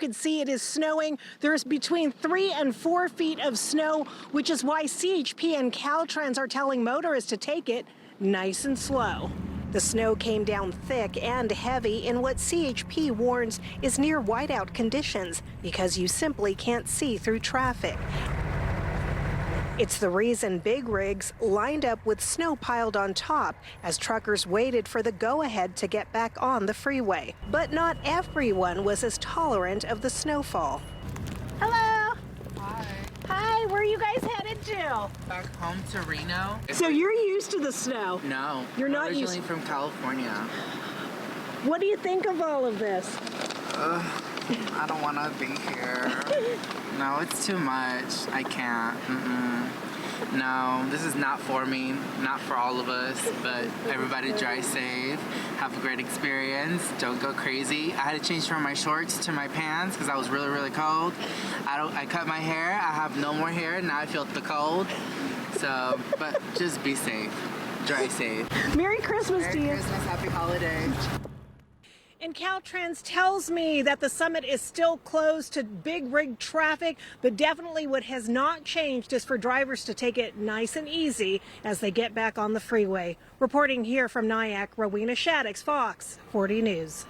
can see it is snowing. There's between 3 and 4 feet of snow, which is why CHP and Caltrans are telling motorists to take it nice and slow. The snow came down thick and heavy in what CHP warns is near whiteout conditions because you simply can't see through traffic. It's the reason big rigs lined up with snow piled on top as truckers waited for the go-ahead to get back on the freeway. But not everyone was as tolerant of the snowfall. Hello. Hi. Hi, where are you guys headed to? Back home to Reno. So you're used to the snow? No. You're not originally used. from California. What do you think of all of this? I don't want to be here. No, it's too much. I can't. No, this is not for me, not for all of us, but everybody drive safe, have a great experience, don't go crazy. I had to change from my shorts to my pants because I was really, really cold. I cut my hair, I have no more hair, now I feel the cold. So, but just be safe, drive safe. Merry Christmas to you. Merry Christmas, happy holidays. And Caltrans tells me that the summit is still closed to big rig traffic, but definitely what has not changed is for drivers to take it nice and easy as they get back on the freeway. Reporting here from Nyack, Rowena Shaddix, Fox 40 News.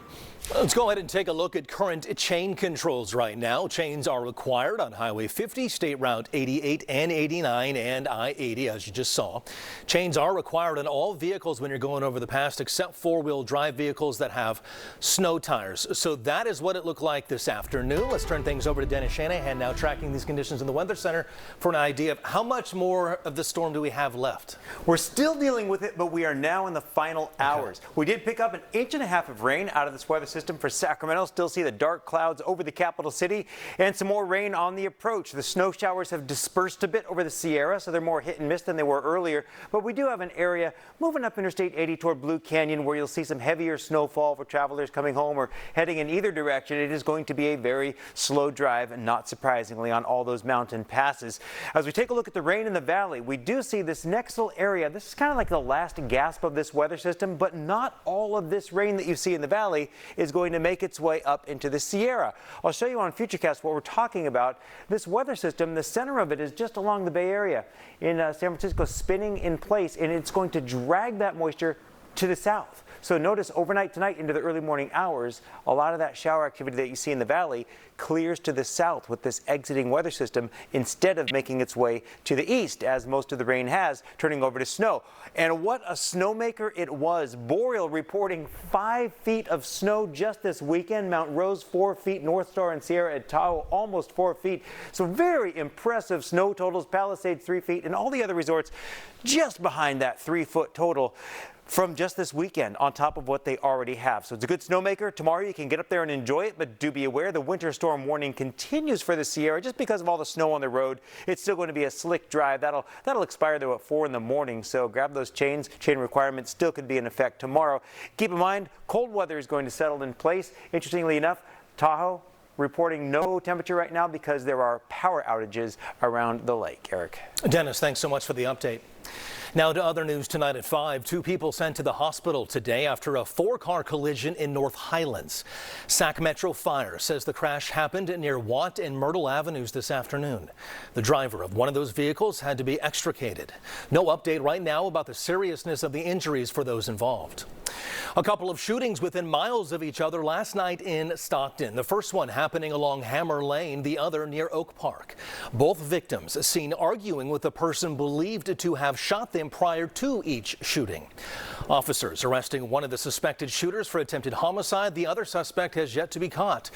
Let's go ahead and take a look at current chain controls right now. Chains are required on Highway 50, State Route 88 and 89 and I-80, as you just saw. Chains are required on all vehicles when you're going over the pass, except four-wheel drive vehicles that have snow tires. So that is what it looked like this afternoon. Let's turn things over to Dennis Shanahan now, tracking these conditions in the Weather Center for an idea of how much more of the storm do we have left. We're still dealing with it, but we are now in the final hours. We did pick up 1.5 inches of rain out of this weather system for Sacramento. Still see the dark clouds over the capital city and some more rain on the approach. The snow showers have dispersed a bit over the Sierra, so they're more hit and miss than they were earlier. But we do have an area moving up Interstate 80 toward Blue Canyon where you'll see some heavier snowfall for travelers coming home or heading in either direction. It is going to be a very slow drive, and not surprisingly, on all those mountain passes. As we take a look at the rain in the valley, we do see this next little area. This is kind of like the last gasp of this weather system, but not all of this rain that you see in the valley is going to make its way up into the Sierra. I'll show you on Futurecast what we're talking about. This weather system, the center of it is just along the Bay Area in San Francisco, spinning in place, and it's going to drag that moisture to the south. So notice overnight tonight into the early morning hours, a lot of that shower activity that you see in the valley clears to the south with this exiting weather system instead of making its way to the east, as most of the rain has, turning over to snow. And what a snowmaker it was. Boreal reporting 5 feet of snow just this weekend. Mount Rose 4 feet, North Star and Sierra at Tahoe almost 4 feet. So very impressive snow totals. Palisades 3 feet, and all the other resorts just behind that 3-foot total from just this weekend on top of what they already have. So it's a good snowmaker. Tomorrow you can get up there and enjoy it, but do be aware the winter storm warning continues for the Sierra just because of all the snow on the road. It's still going to be a slick drive. That'll expire though at 4 in the morning. So grab those chains. Chain requirements still could be in effect tomorrow. Keep in mind, cold weather is going to settle in place. Interestingly enough, Tahoe reporting no temperature right now because there are power outages around the lake. Eric. Dennis, thanks so much for the update. Now to other news tonight at 5. 2 people sent to the hospital today after a 4-car collision in North Highlands. Sac Metro Fire says the crash happened near Watt and Myrtle Avenues this afternoon. The driver of one of those vehicles had to be extricated. No update right now about the seriousness of the injuries for those involved. A couple of shootings within miles of each other last night in Stockton. The first one happening along Hammer Lane, the other near Oak Park. Both victims seen arguing with the person believed to have shot them prior to each shooting. Officers arresting one of the suspected shooters for attempted homicide. The other suspect has yet to be caught.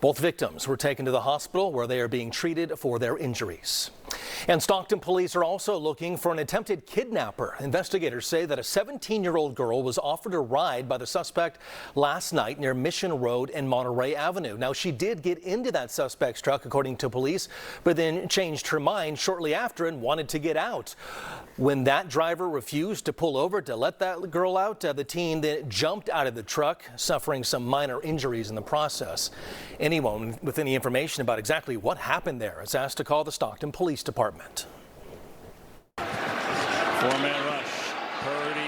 Both victims were taken to the hospital where they are being treated for their injuries. And Stockton police are also looking for an attempted kidnapper. Investigators say that a 17-year-old girl was offered a ride by the suspect last night near Mission Road and Monterey Avenue. Now, she did get into that suspect's truck, according to police, but then changed her mind shortly after and wanted to get out. When that driver refused to pull over to let that girl out, the teen then jumped out of the truck, suffering some minor injuries in the process. Anyone with any information about exactly what happened there is asked to call the Stockton Police Department. 4-man rush. Purdy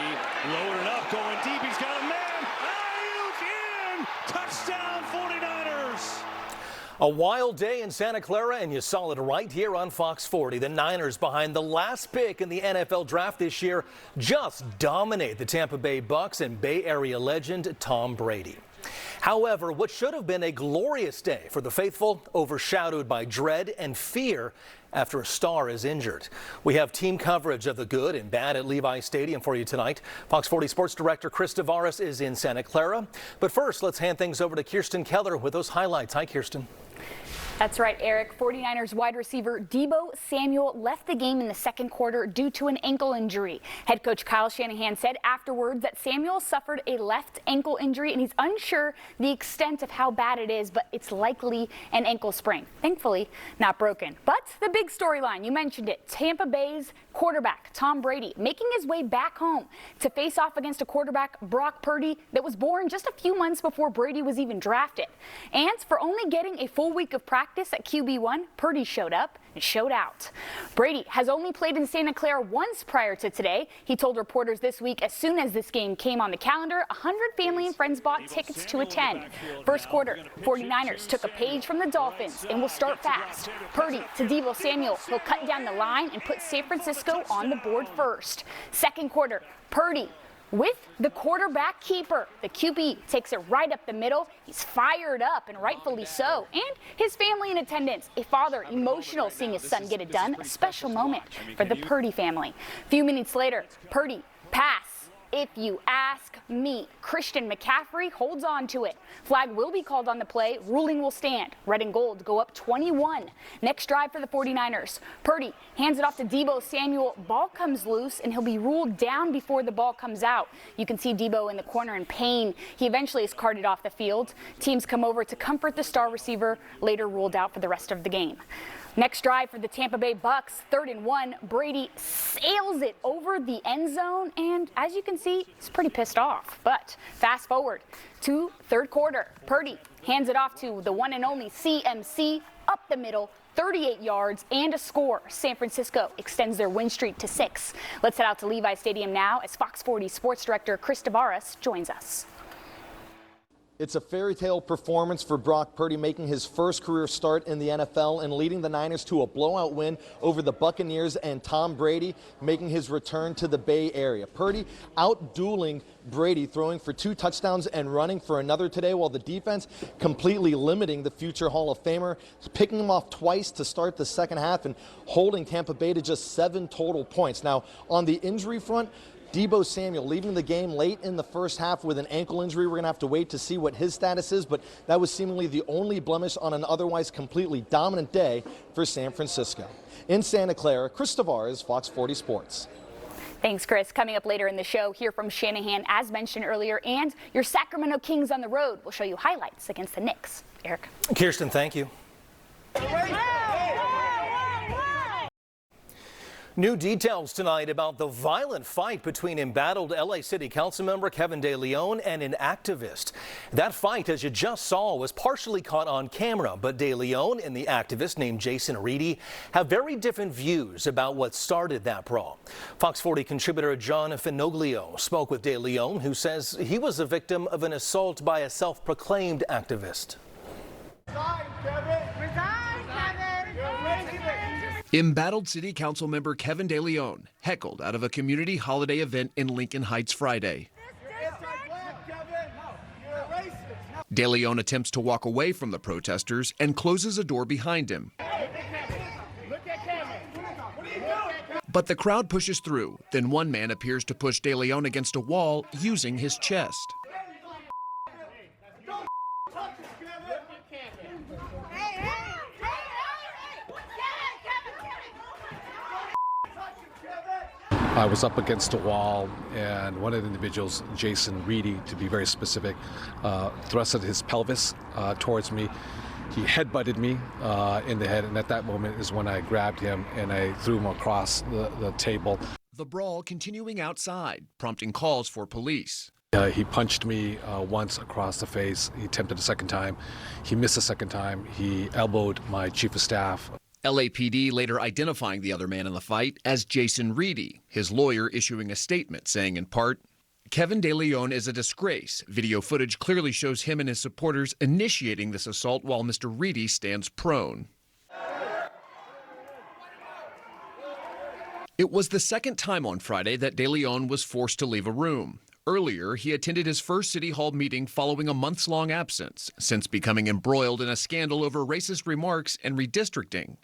loaded up, going deep. He's got a man. Ayuk in. Touchdown 49ers. A wild day in Santa Clara, and you saw it right here on Fox 40. The Niners, behind the last pick in the NFL draft this year, just dominate the Tampa Bay Bucks and Bay Area legend Tom Brady. However, what should have been a glorious day for the faithful, overshadowed by dread and fear after a star is injured. We have team coverage of the good and bad at Levi Stadium for you tonight. Fox 40 Sports Director Chris Tavares is in Santa Clara. But first, let's hand things over to Kirsten Keller with those highlights. Hi, Kirsten. That's right, Eric. 49ers wide receiver Deebo Samuel left the game in the second quarter due to an ankle injury. Head coach Kyle Shanahan said afterwards that Samuel suffered a left ankle injury and he's unsure the extent of how bad it is, but it's likely an ankle sprain. Thankfully, not broken. But the big storyline, you mentioned it, Tampa Bay's quarterback Tom Brady making his way back home to face off against a quarterback, Brock Purdy, that was born just a few months before Brady was even drafted. And for only getting a full week of practice at QB1, Purdy showed up and showed out. Brady has only played in Santa Clara once prior to today. He told reporters this week as soon as this game came on the calendar, 100 family and friends bought tickets to attend. First quarter, 49ers took a page from the Dolphins and will start fast. Purdy to Deebo Samuel. He'll cut down the line and put San Francisco on the board first. Second quarter, Purdy with the quarterback keeper. The QB takes it right up the middle. He's fired up, and rightfully so. And his family in attendance. A father emotional seeing his son get it done. A special moment for the Purdy family. A few minutes later, Purdy pass. If you ask me, Christian McCaffrey holds on to it. Flag will be called on the play. Ruling will stand. Red and gold go up 21. Next drive for the 49ers. Purdy hands it off to Deebo Samuel. Ball comes loose, and he'll be ruled down before the ball comes out. You can see Deebo in the corner in pain. He eventually is carted off the field. Teams come over to comfort the star receiver, later ruled out for the rest of the game. Next drive for the Tampa Bay Bucks, 3rd and 1. Brady sails it over the end zone, and as you can see, he's pretty pissed off. But fast forward to third quarter. Purdy hands it off to the one and only CMC up the middle, 38 yards and a score. San Francisco extends their win streak to 6. Let's head out to Levi Stadium now as Fox 40 Sports Director Chris Tavares joins us. It's a fairy tale performance for Brock Purdy, making his first career start in the NFL and leading the Niners to a blowout win over the Buccaneers, and Tom Brady making his return to the Bay Area. Purdy out-dueling Brady, throwing for 2 touchdowns and running for another today, while the defense completely limiting the future Hall of Famer, picking him off twice to start the second half and holding Tampa Bay to just 7 total points. Now, on the injury front, Deebo Samuel leaving the game late in the first half with an ankle injury. We're going to have to wait to see what his status is, but that was seemingly the only blemish on an otherwise completely dominant day for San Francisco. In Santa Clara, Chris Tavares, Fox 40 Sports. Thanks, Chris. Coming up later in the show, hear from Shanahan, as mentioned earlier, and your Sacramento Kings on the road. We'll show you highlights against the Knicks. Eric. Kirsten, thank you. New details tonight about the violent fight between embattled LA City Council member Kevin De Leon and an activist. That fight, as you just saw, was partially caught on camera, but De Leon and the activist named Jason Reedy have very different views about what started that brawl. Fox 40 contributor John Finoglio spoke with De Leon, who says he was a victim of an assault by a self-proclaimed activist. Resign, Kevin! Resign, Kevin! You're racist! Embattled City Council member Kevin De Leon heckled out of a community holiday event in Lincoln Heights Friday. De Leon attempts to walk away from the protesters and closes a door behind him. But the crowd pushes through. Then one man appears to push De Leon against a wall using his chest. I was up against a wall, and one of the individuals, Jason Reedy, to be very specific, thrusted his pelvis towards me. He headbutted me in the head, and at that moment is when I grabbed him and I threw him across the table. The brawl continuing outside, prompting calls for police. He punched me once across the face. He attempted a second time. He missed a second time. He elbowed my chief of staff. LAPD later identifying the other man in the fight as Jason Reedy, his lawyer issuing a statement saying in part, Kevin De Leon is a disgrace. Video footage clearly shows him and his supporters initiating this assault while Mr. Reedy stands prone. It was the second time on Friday that De Leon was forced to leave a room. Earlier, he attended his first City Hall meeting following a months-long absence, since becoming embroiled in a scandal over racist remarks and redistricting.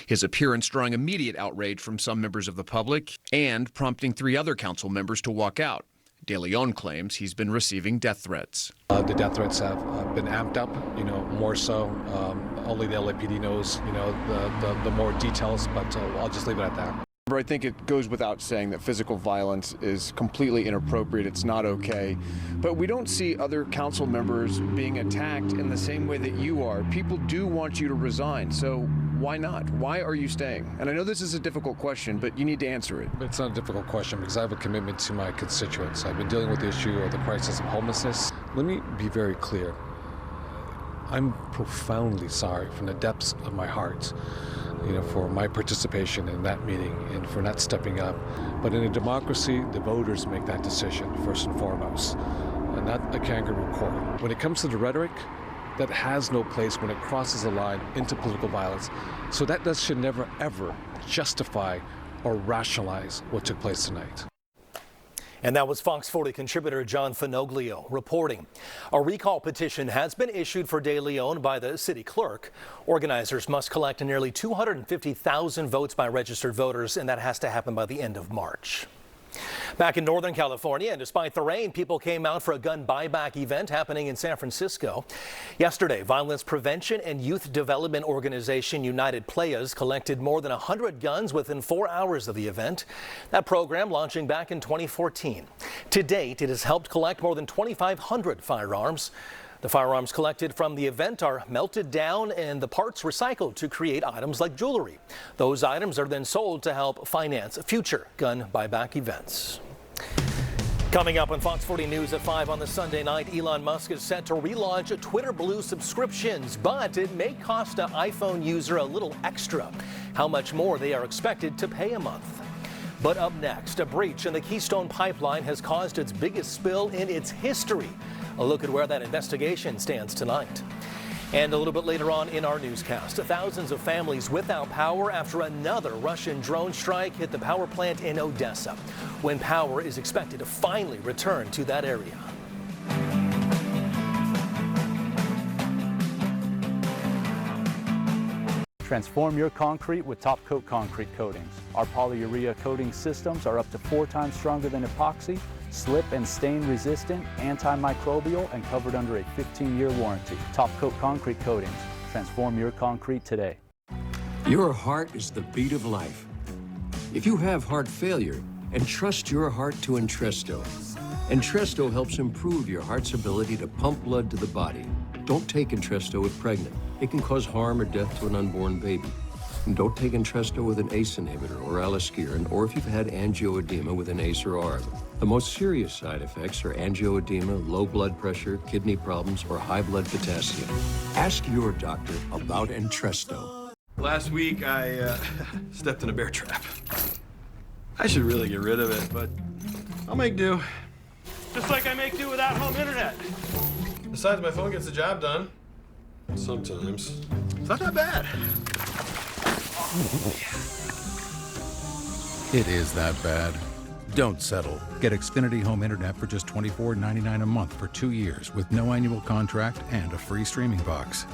His appearance drawing immediate outrage from some members of the public and prompting 3 other council members to walk out. De Leon claims he's been receiving death threats. The death threats have been amped up, more so. Only the LAPD knows, the more details, but I'll just leave it at that. I think it goes without saying that physical violence is completely inappropriate. It's not okay. But we don't see other council members being attacked in the same way that you are. People do want you to resign, so why not? Why are you staying? And I know this is a difficult question, but you need to answer it. It's not a difficult question because I have a commitment to my constituents. I've been dealing with the issue of the crisis of homelessness. Let me be very clear. I'm profoundly sorry from the depths of my heart, for my participation in that meeting and for not stepping up. But in a democracy, the voters make that decision first and foremost, and not a kangaroo court. When it comes to the rhetoric, that has no place when it crosses a line into political violence. So that should never, ever justify or rationalize what took place tonight. And that was Fox 40 contributor John Finoglio reporting. A recall petition has been issued for De Leon by the city clerk. Organizers must collect nearly 250,000 votes by registered voters, and that has to happen by the end of March. Back in Northern California, and despite the rain, people came out for a gun buyback event happening in San Francisco. Yesterday, violence prevention and youth development organization United Playas collected more than 100 guns within 4 hours of the event. That program launching back in 2014. To date, it has helped collect more than 2,500 firearms. The firearms collected from the event are melted down and the parts recycled to create items like jewelry. Those items are then sold to help finance future gun buyback events. Coming up on Fox 40 News at 5 on the Sunday night, Elon Musk is set to relaunch Twitter Blue subscriptions, but it may cost an iPhone user a little extra. How much more they are expected to pay a month. But up next, a breach in the Keystone Pipeline has caused its biggest spill in its history. A look at where that investigation stands tonight. And a little bit later on in our newscast, thousands of families without power after another Russian drone strike hit the power plant in Odessa, when power is expected to finally return to that area. Transform your concrete with Top Coat concrete coatings. Our polyurea coating systems are up to 4 times stronger than epoxy, slip and stain resistant, antimicrobial, and covered under a 15-year warranty. Top Coat concrete coatings. Transform your concrete today. Your heart is the beat of life. If you have heart failure, entrust your heart to Entresto. Entresto helps improve your heart's ability to pump blood to the body. Don't take Entresto if pregnant. It can cause harm or death to an unborn baby. And don't take Entresto with an ACE inhibitor or aliskiren, or if you've had angioedema with an ACE or ARB. The most serious side effects are angioedema, low blood pressure, kidney problems, or high blood potassium. Ask your doctor about Entresto. Last week, I stepped in a bear trap. I should really get rid of it, but I'll make do. Just like I make do without home internet. Besides, my phone gets the job done. Sometimes. It's not that bad. It is that bad. Don't settle. Get Xfinity Home Internet for just $24.99 a month for 2 years with no annual contract and a free streaming box.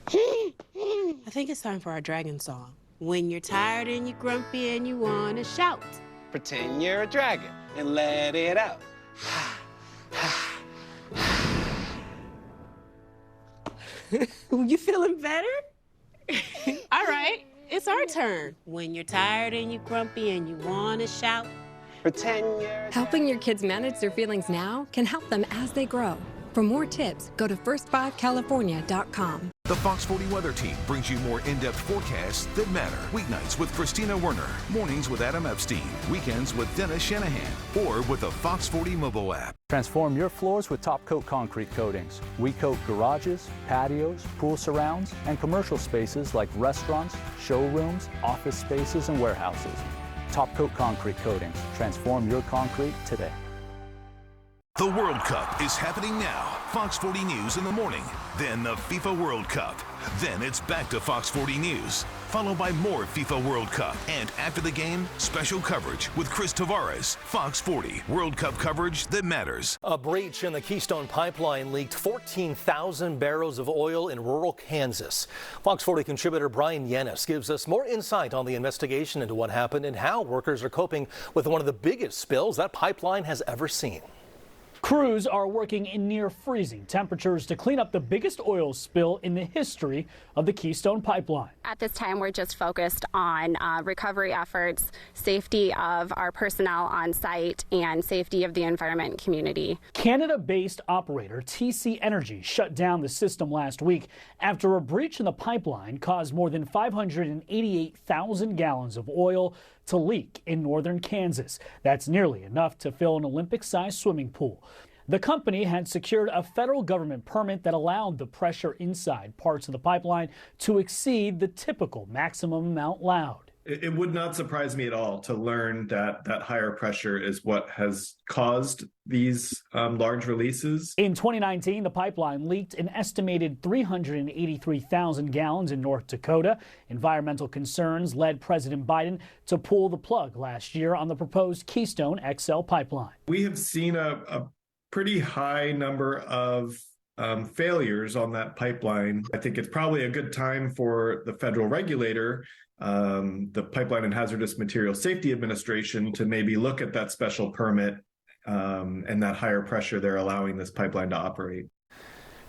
I think it's time for our dragon song. When you're tired and you're grumpy and you want to shout. Pretend you're a dragon and let it out. You feeling better? All right, it's our turn. When you're tired and you're grumpy and you want to shout. Pretend you're Helping your kids manage their feelings now can help them as they grow. For more tips, go to first5california.com. The Fox 40 Weather Team brings you more in-depth forecasts that matter. Weeknights with Christina Werner, mornings with Adam Epstein, weekends with Dennis Shanahan, or with the Fox 40 mobile app. Transform your floors with Top Coat concrete coatings. We coat garages, patios, pool surrounds, and commercial spaces like restaurants, showrooms, office spaces, and warehouses. Top Coat Concrete Coatings. Transform your concrete today. The World Cup is happening now. Fox 40 News in the morning, then the FIFA World Cup. Then it's back to Fox 40 News, followed by more FIFA World Cup. And after the game, special coverage with Chris Tavares. Fox 40, World Cup coverage that matters. A breach in the Keystone Pipeline leaked 14,000 barrels of oil in rural Kansas. Fox 40 contributor Brian Yennis gives us more insight on the investigation into what happened and how workers are coping with one of the biggest spills that pipeline has ever seen. Crews are working in near freezing temperatures to clean up the biggest oil spill in the history of the Keystone Pipeline. At this time, we're just focused on recovery efforts, safety of our personnel on site, and safety of the environment and community. Canada-based operator TC Energy shut down the system last week after a breach in the pipeline caused more than 588,000 gallons of oil to leak in northern Kansas. That's nearly enough to fill an Olympic-sized swimming pool. The company had secured a federal government permit that allowed the pressure inside parts of the pipeline to exceed the typical maximum amount allowed. It would not surprise me at all to learn that higher pressure is what has caused these large releases. In 2019, the pipeline leaked an estimated 383,000 gallons in North Dakota. Environmental concerns led President Biden to pull the plug last year on the proposed Keystone XL pipeline. We have seen a pretty high number of failures on that pipeline. I think it's probably a good time for the federal regulator, the Pipeline and Hazardous Materials Safety Administration, to maybe look at that special permit and that higher pressure they're allowing this pipeline to operate.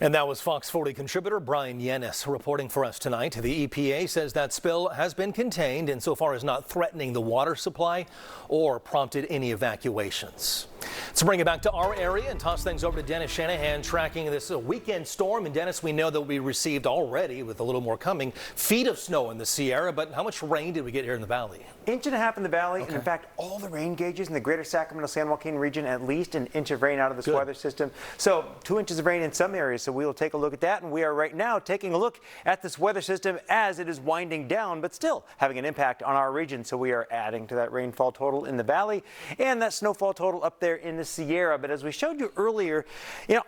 And that was Fox 40 contributor Brian Yennis reporting for us tonight. The EPA says that spill has been contained insofar as not threatening the water supply or prompted any evacuations. Let's bring it back to our area and toss things over to Dennis Shanahan tracking this weekend storm. And Dennis, we know that we received already, with a little more coming, feet of snow in the Sierra. But how much rain did we get here in the valley? Inch and a half in the valley, and in fact, all the rain gauges in the greater Sacramento-San Joaquin region, at least an inch of rain out of this weather system. So 2 inches of rain in some areas, so we will take a look at that. And we are right now taking a look at this weather system as it is winding down, but still having an impact on our region. So we are adding to that rainfall total in the valley and that snowfall total up there in the Sierra. But as we showed you earlier,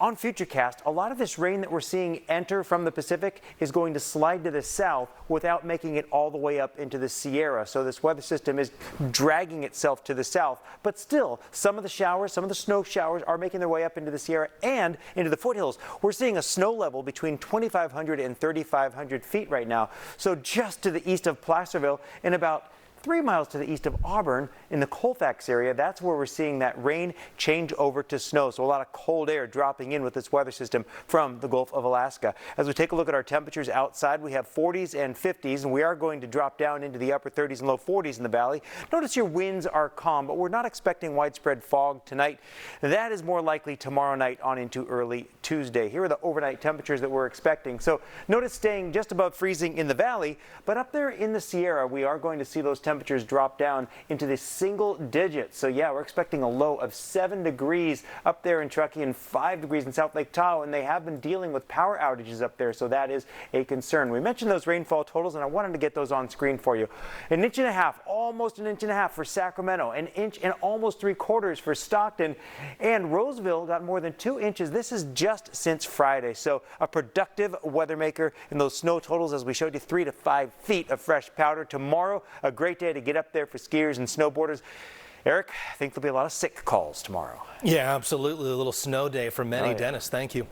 on Futurecast, a lot of this rain that we're seeing enter from the Pacific is going to slide to the south without making it all the way up into the Sierra. So this weather system is dragging itself to the south, but still some of the showers, some of the snow showers are making their way up into the Sierra and into the foothills. We're seeing a snow level between 2,500 and 3,500 feet right now. So just to the east of Placerville and about 3 miles to the east of Auburn in the Colfax area, that's where we're seeing that rain change over to snow. So a lot of cold air dropping in with this weather system from the Gulf of Alaska. As we take a look at our temperatures outside, we have 40s and 50s, and we are going to drop down into the upper 30s and low 40s in the valley. Notice your winds are calm, but we're not expecting widespread fog tonight. That is more likely tomorrow night on into early Tuesday. Here are the overnight temperatures that we're expecting. So notice staying just above freezing in the valley, but up there in the Sierra, we are going to see those temperatures drop down into the single digits. So yeah, we're expecting a low of 7 degrees up there in Truckee and 5 degrees in South Lake Tahoe, and they have been dealing with power outages up there, so that is a concern. We mentioned those rainfall totals, and I wanted to get those on screen for you. 1.5 inches, almost 1.5 inches for Sacramento, 1 inch and almost 3/4 for Stockton, and Roseville got more than 2 inches. This is just since Friday, so a productive weather maker in those snow totals, as we showed you, 3 to 5 feet of fresh powder. Tomorrow, a great day to get up there for skiers and snowboarders. Eric, I think there'll be a lot of sick calls tomorrow. Yeah, absolutely. A little snow day for many. Dennis, thank you.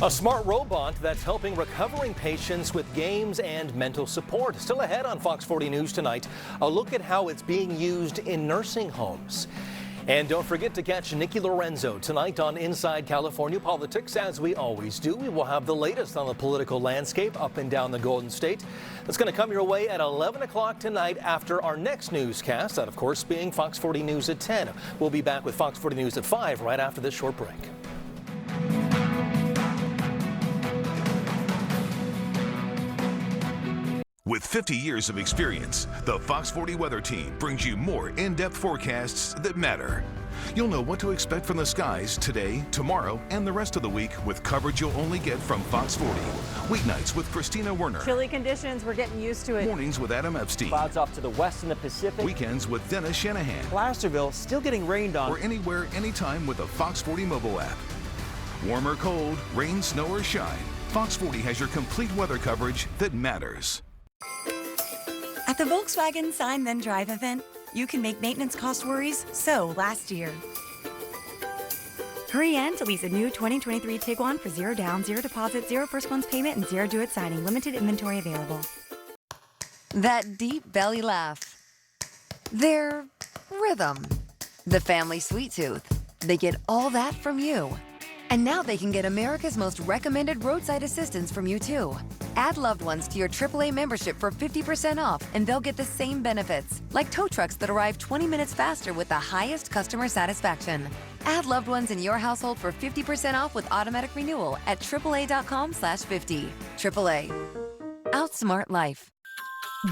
A smart robot that's helping recovering patients with games and mental support. Still ahead on Fox 40 News tonight, a look at how it's being used in nursing homes. And don't forget to catch Nikki Lorenzo tonight on Inside California Politics. As we always do, we will have the latest on the political landscape up and down the Golden State. That's going to come your way at 11 o'clock tonight after our next newscast. That, of course, being Fox 40 News at 10. We'll be back with Fox 40 News at 5 right after this short break. With 50 years of experience, the Fox 40 Weather Team brings you more in-depth forecasts that matter. You'll know what to expect from the skies today, tomorrow, and the rest of the week with coverage you'll only get from Fox 40. Weeknights with Christina Werner. Chilly conditions, we're getting used to it. Mornings with Adam Epstein. Clouds off to the west in the Pacific. Weekends with Dennis Shanahan. Placerville still getting rained on. Or anywhere, anytime with the Fox 40 mobile app. Warm or cold, rain, snow, or shine, Fox 40 has your complete weather coverage that matters. At the Volkswagen Sign Then Drive event, you can make maintenance cost worries so last year. Hurry in to lease a new 2023 Tiguan for 0 down, 0 deposit, 0 first month's payment, and 0 due at signing. Limited inventory available. That deep belly laugh. Their rhythm. The family sweet tooth. They get all that from you. And now they can get America's most recommended roadside assistance from you too. Add loved ones to your AAA membership for 50% off, and they'll get the same benefits, like tow trucks that arrive 20 minutes faster with the highest customer satisfaction. Add loved ones in your household for 50% off with automatic renewal at AAA.com/50. AAA. Outsmart life.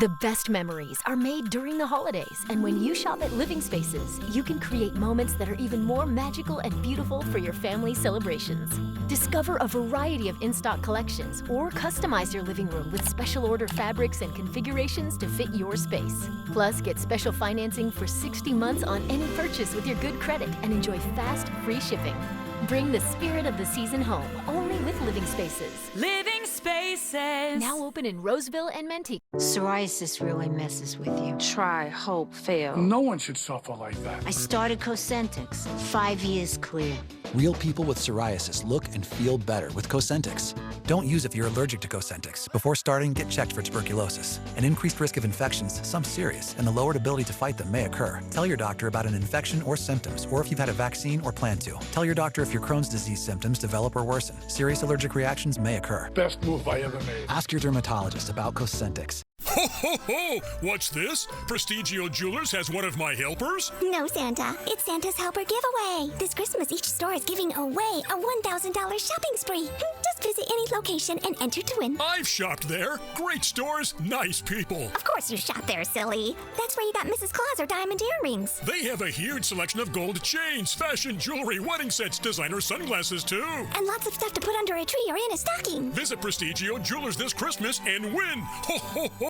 The best memories are made during the holidays, and when you shop at Living Spaces, you can create moments that are even more magical and beautiful for your family celebrations. Discover a variety of in-stock collections or customize your living room with special order fabrics and configurations to fit your space. Plus, get special financing for 60 months on any purchase with your good credit and enjoy fast, free shipping. Bring the spirit of the season home, only with Living Spaces. Living Spaces. Now open in Roseville and Manteca. Psoriasis really messes with you. Try, hope, fail. No one should suffer like that. I started Cosentix. 5 years clear. Real people with psoriasis look and feel better with Cosentix. Don't use if you're allergic to Cosentix. Before starting, get checked for tuberculosis. An increased risk of infections, some serious, and the lowered ability to fight them may occur. Tell your doctor about an infection or symptoms, or if you've had a vaccine or plan to. Tell your doctor if your Crohn's disease symptoms develop or worsen. Serious allergic reactions may occur. Best move I ever made. Ask your dermatologist about Cosentix. Ho, ho, ho! What's this? Prestigio Jewelers has one of my helpers? No, Santa. It's Santa's Helper Giveaway. This Christmas, each store is giving away a $1,000 shopping spree. Just visit any location and enter to win. I've shopped there. Great stores, nice people. Of course you shop there, silly. That's where you got Mrs. Claus or diamond earrings. They have a huge selection of gold chains, fashion jewelry, wedding sets, designer sunglasses, too. And lots of stuff to put under a tree or in a stocking. Visit Prestigio Jewelers this Christmas and win. Ho, ho, ho!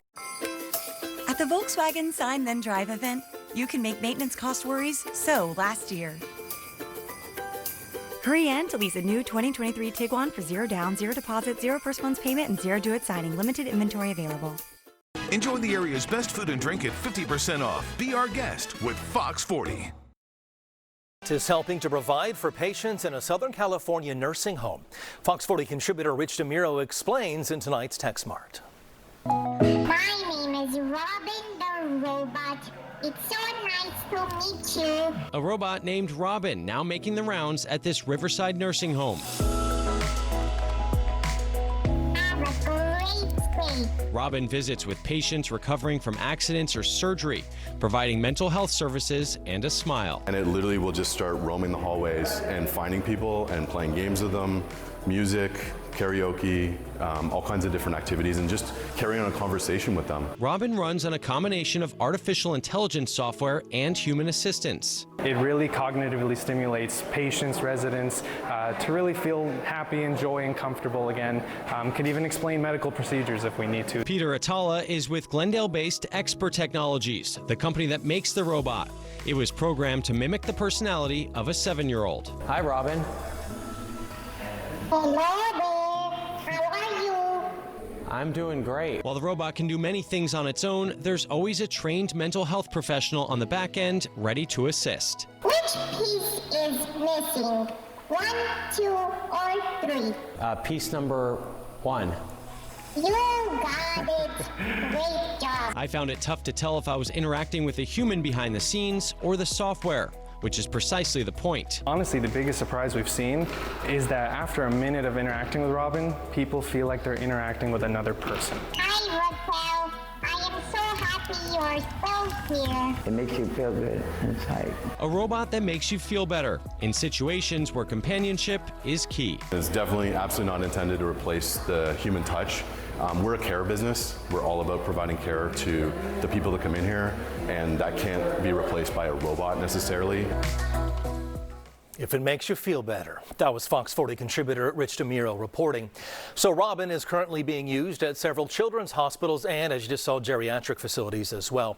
At the Volkswagen Sign Then Drive event, you can make maintenance cost worries so last year. Hurry in to lease a new 2023 Tiguan for 0 down, 0 deposit, 0 first month's payment, and 0 due at signing. Limited inventory available. Enjoy the area's best food and drink at 50% off. Be our guest with Fox 40. Is helping to provide for patients in a Southern California nursing home. Fox 40 contributor Rich DeMiro explains in tonight's TechSmart. My name is Robin the Robot. It's so nice to meet you. A robot named Robin now making the rounds at this Riverside nursing home. Have a great day. Robin visits with patients recovering from accidents or surgery, providing mental health services and a smile. And it literally will just start roaming the hallways and finding people and playing games with them, music, karaoke, all kinds of different activities, and just carrying on a conversation with them. Robin runs on a combination of artificial intelligence software and human assistance. It really cognitively stimulates patients, residents, to really feel happy and joy and comfortable again. Could even explain medical procedures if we need to. Peter Atala is with Glendale-based Expert Technologies, the company that makes the robot. It was programmed to mimic the personality of a 7-year-old. Hi, Robin. Hello there. How are you? I'm doing great. While the robot can do many things on its own, there's always a trained mental health professional on the back end ready to assist. Which piece is missing? 1, 2, or 3? Piece number 1. You got it. Great job. I found it tough to tell if I was interacting with a human behind the scenes or the software, which is precisely the point. Honestly, the biggest surprise we've seen is that after a minute of interacting with Robin, people feel like they're interacting with another person. Hi, Raquel. I am so happy you're still here. It makes you feel good inside. A robot that makes you feel better in situations where companionship is key. It's definitely absolutely not intended to replace the human touch. We're a care business. We're all about providing care to the people that come in here, and that can't be replaced by a robot necessarily. If it makes you feel better. That was Fox 40 contributor Rich DeMiro reporting. So Robin is currently being used at several children's hospitals and, as you just saw, geriatric facilities as well.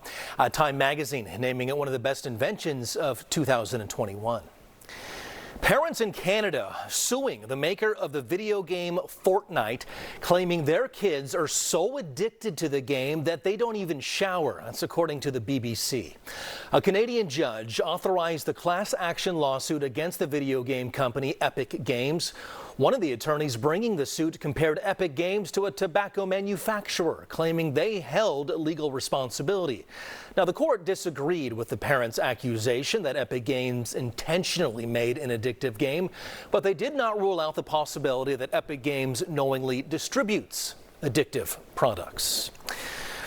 Time magazine naming it one of the best inventions of 2021. Parents in Canada suing the maker of the video game Fortnite, claiming their kids are so addicted to the game that they don't even shower. That's according to the BBC. A Canadian judge authorized the class action lawsuit against the video game company Epic Games. One of the attorneys bringing the suit compared Epic Games to a tobacco manufacturer, claiming they held legal responsibility. Now, the court disagreed with the parents' accusation that Epic Games intentionally made an addictive game, but they did not rule out the possibility that Epic Games knowingly distributes addictive products.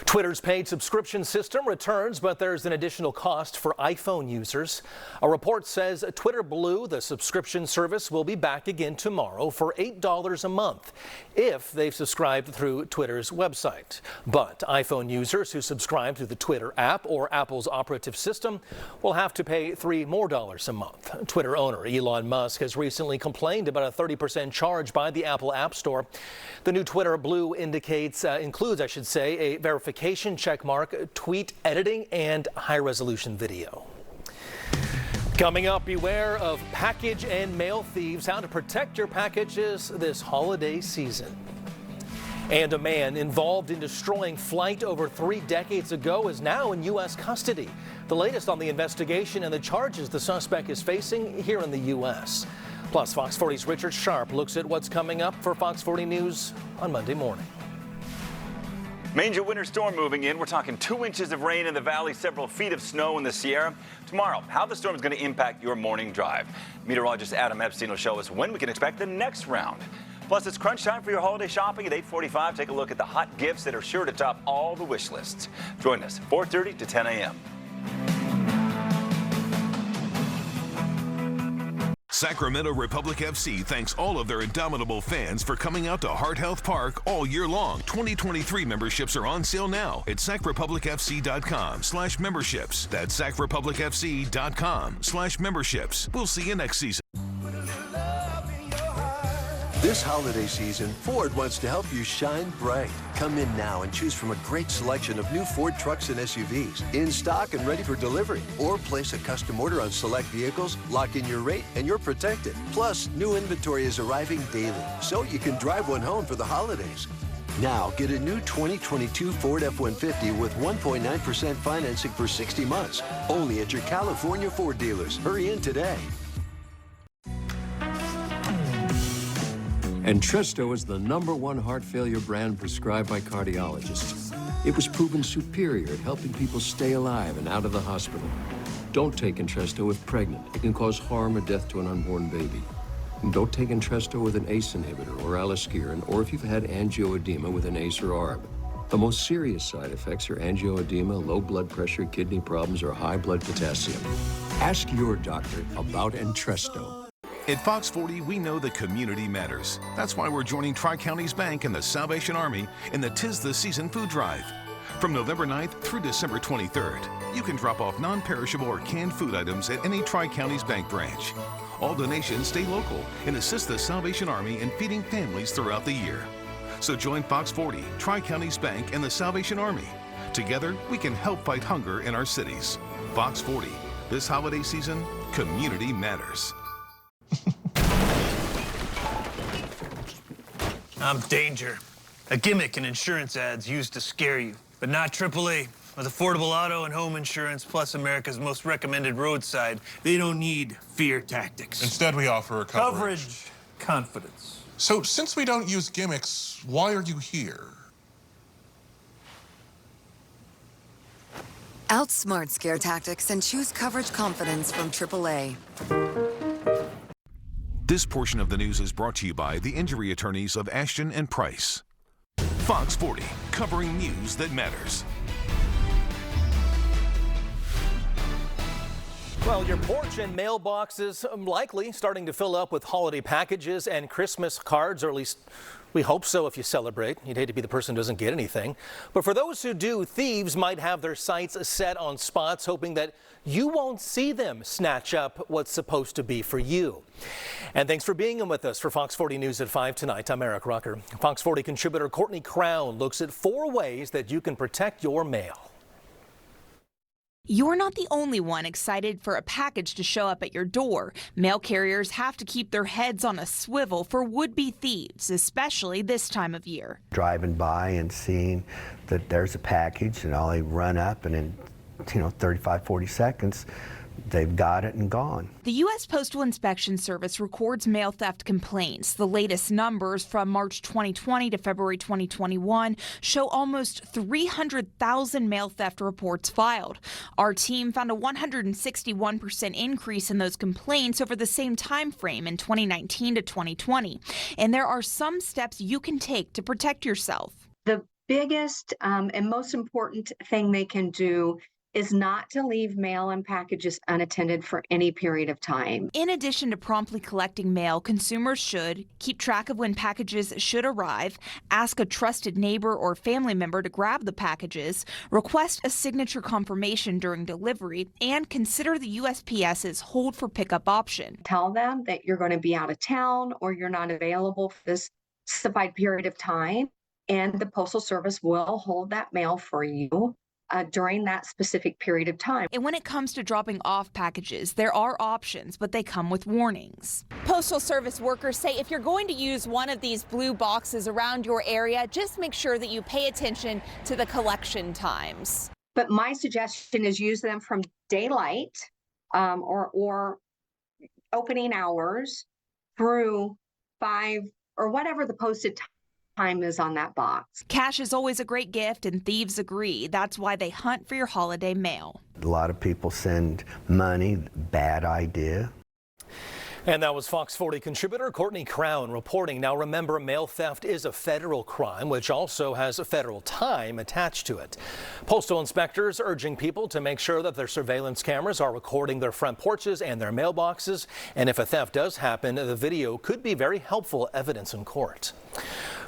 Twitter's paid subscription system returns, but there's an additional cost for iPhone users. A report says Twitter Blue, the subscription service, will be back again tomorrow for $8 a month if they've subscribed through Twitter's website. But iPhone users who subscribe to the Twitter app or Apple's operative system will have to pay $3 more a month. Twitter owner Elon Musk has recently complained about a 30% charge by the Apple App Store. The new Twitter Blue includes a verification checkmark, tweet editing, and high-resolution video. Coming up, beware of package and mail thieves, how to protect your packages this holiday season. And a man involved in destroying flight over 3 decades ago is now in U.S. custody. The latest on the investigation and the charges the suspect is facing here in the U.S. Plus, Fox 40's Richard Sharp looks at what's coming up for Fox 40 News on Monday morning. Major winter storm moving in. We're talking 2 inches of rain in the valley, several feet of snow in the Sierra. Tomorrow, how the storm is going to impact your morning drive. Meteorologist Adam Epstein will show us when we can expect the next round. Plus, it's crunch time for your holiday shopping at 8:45. Take a look at the hot gifts that are sure to top all the wish lists. Join us 4:30 to 10 a.m. Sacramento Republic FC thanks all of their indomitable fans for coming out to Heart Health Park all year long. 2023 memberships are on sale now at sacrepublicfc.com/memberships. That's sacrepublicfc.com/memberships. We'll see you next season. This holiday season, Ford wants to help you shine bright. Come in now and choose from a great selection of new Ford trucks and SUVs in stock and ready for delivery. Or place a custom order on select vehicles, lock in your rate, and you're protected. Plus, new inventory is arriving daily, so you can drive one home for the holidays. Now, get a new 2022 Ford F-150 with 1.9% financing for 60 months. Only at your California Ford dealers. Hurry in today. Entresto is the #1 heart failure brand prescribed by cardiologists. It was proven superior at helping people stay alive and out of the hospital. Don't take Entresto if pregnant. It can cause harm or death to an unborn baby. And don't take Entresto with an ACE inhibitor or aliskiren, or if you've had angioedema with an ACE or ARB. The most serious side effects are angioedema, low blood pressure, kidney problems, or high blood potassium. Ask your doctor about Entresto. At Fox 40, we know the community matters. That's why we're joining Tri-Counties Bank and the Salvation Army in the 'Tis the Season food drive. From November 9th through December 23rd, you can drop off non-perishable or canned food items at any Tri-Counties Bank branch. All donations stay local and assist the Salvation Army in feeding families throughout the year. So join Fox 40, Tri-Counties Bank, and the Salvation Army. Together, we can help fight hunger in our cities. Fox 40, this holiday season, community matters. I'm Danger, a gimmick in insurance ads used to scare you, but not AAA. With affordable auto and home insurance, plus America's most recommended roadside, they don't need fear tactics. Instead, we offer coverage, confidence. So, since we don't use gimmicks, why are you here? Outsmart scare tactics and choose coverage confidence from AAA. This portion of the news is brought to you by the injury attorneys of Ashton and Price. Fox 40, covering news that matters. Well, your porch and mailbox is likely starting to fill up with holiday packages and Christmas cards, or at least we hope so if you celebrate. You'd hate to be the person who doesn't get anything. But for those who do, thieves might have their sights set on spots, hoping that you won't see them snatch up what's supposed to be for you. And thanks for being with us for Fox 40 News at 5 tonight. I'm Eric Rucker. Fox 40 contributor Courtney Crown looks at 4 ways that you can protect your mail. You're not the only one excited for a package to show up at your door. Mail carriers have to keep their heads on a swivel for would-be thieves, especially this time of year. Driving by and seeing that there's a package, and I'll run up, and in 35, 40 seconds, they've got it and gone. The U.S. Postal Inspection Service records mail theft complaints. The latest numbers from March 2020 to February 2021 show almost 300,000 mail theft reports filed. Our team found a 161% increase in those complaints over the same time frame in 2019 to 2020. And there are some steps you can take to protect yourself. The biggest and most important thing they can do is not to leave mail and packages unattended for any period of time. In addition to promptly collecting mail, consumers should keep track of when packages should arrive, ask a trusted neighbor or family member to grab the packages, request a signature confirmation during delivery, and consider the USPS's hold for pickup option. Tell them that you're going to be out of town or you're not available for this specified period of time, and the Postal Service will hold that mail for you during that specific period of time. And when it comes to dropping off packages, there are options, but they come with warnings. Postal Service workers say if you're going to use one of these blue boxes around your area, just make sure that you pay attention to the collection times. But my suggestion is use them from daylight or opening hours through 5 or whatever the posted time is on that box. Cash is always a great gift, and thieves agree. That's why they hunt for your holiday mail. A lot of people send money. Bad idea. And that was Fox 40 contributor Courtney Crown reporting. Now remember, mail theft is a federal crime, which also has a federal time attached to it. Postal inspectors urging people to make sure that their surveillance cameras are recording their front porches and their mailboxes. And if a theft does happen, the video could be very helpful evidence in court.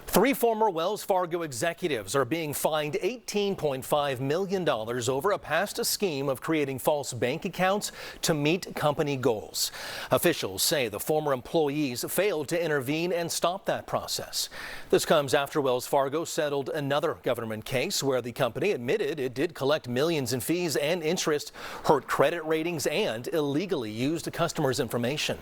3 former Wells Fargo executives are being fined $18.5 million over a past scheme of creating false bank accounts to meet company goals. Officials say the former employees failed to intervene and stop that process. This comes after Wells Fargo settled another government case where the company admitted it did collect millions in fees and interest, hurt credit ratings, and illegally used customers' information.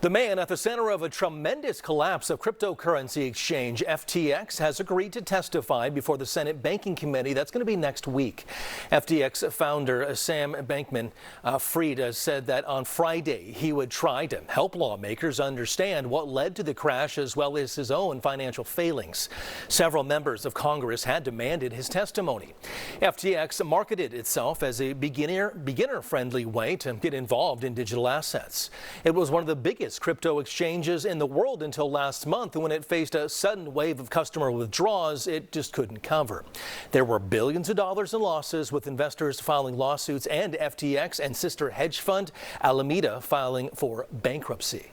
The man at the center of a tremendous collapse of cryptocurrency exchange FTX has agreed to testify before the Senate Banking Committee. That's going to be next week. FTX founder Sam Bankman-Fried said that on Friday he would try to help lawmakers understand what led to the crash as well as his own financial failings. Several members of Congress had demanded his testimony. FTX marketed itself as a beginner-friendly way to get involved in digital assets. It was one of the biggest crypto exchanges in the world until last month, when it faced a sudden wave of customer withdrawals it just couldn't cover. There were billions of dollars in losses, with investors filing lawsuits and FTX and sister hedge fund Alameda filing for bankruptcy.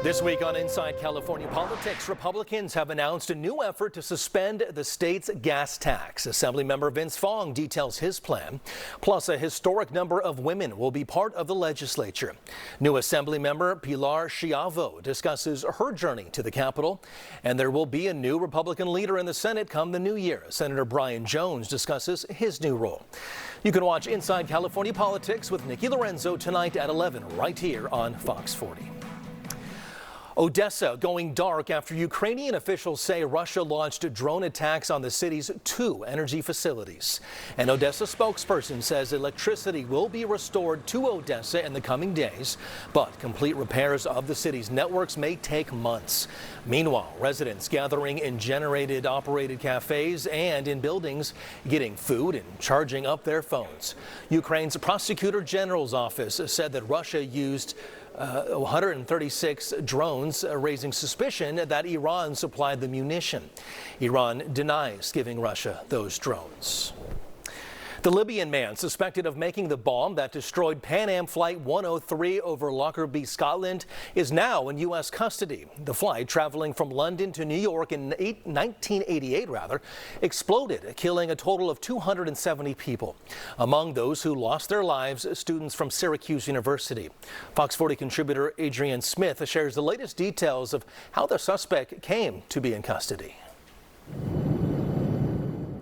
This week on Inside California Politics, Republicans have announced a new effort to suspend the state's gas tax. Assemblymember Vince Fong details his plan. Plus, a historic number of women will be part of the legislature. New Assemblymember Pilar Schiavo discusses her journey to the Capitol. And there will be a new Republican leader in the Senate come the new year. Senator Brian Jones discusses his new role. You can watch Inside California Politics with Nikki Lorenzo tonight at 11 right here on Fox 40. Odessa going dark after Ukrainian officials say Russia launched drone attacks on the city's 2 energy facilities. An Odessa spokesperson says electricity will be restored to Odessa in the coming days, but complete repairs of the city's networks may take months. Meanwhile, residents gathering in generator-operated cafes and in buildings getting food and charging up their phones. Ukraine's Prosecutor General's office said that Russia used 136 drones, raising suspicion that Iran supplied the munition. Iran denies giving Russia those drones. The Libyan man suspected of making the bomb that destroyed Pan Am Flight 103 over Lockerbie, Scotland, is now in U.S. custody. The flight, traveling from London to New York in 1988, exploded, killing a total of 270 people. Among those who lost their lives, students from Syracuse University. Fox 40 contributor Adrian Smith shares the latest details of how the suspect came to be in custody.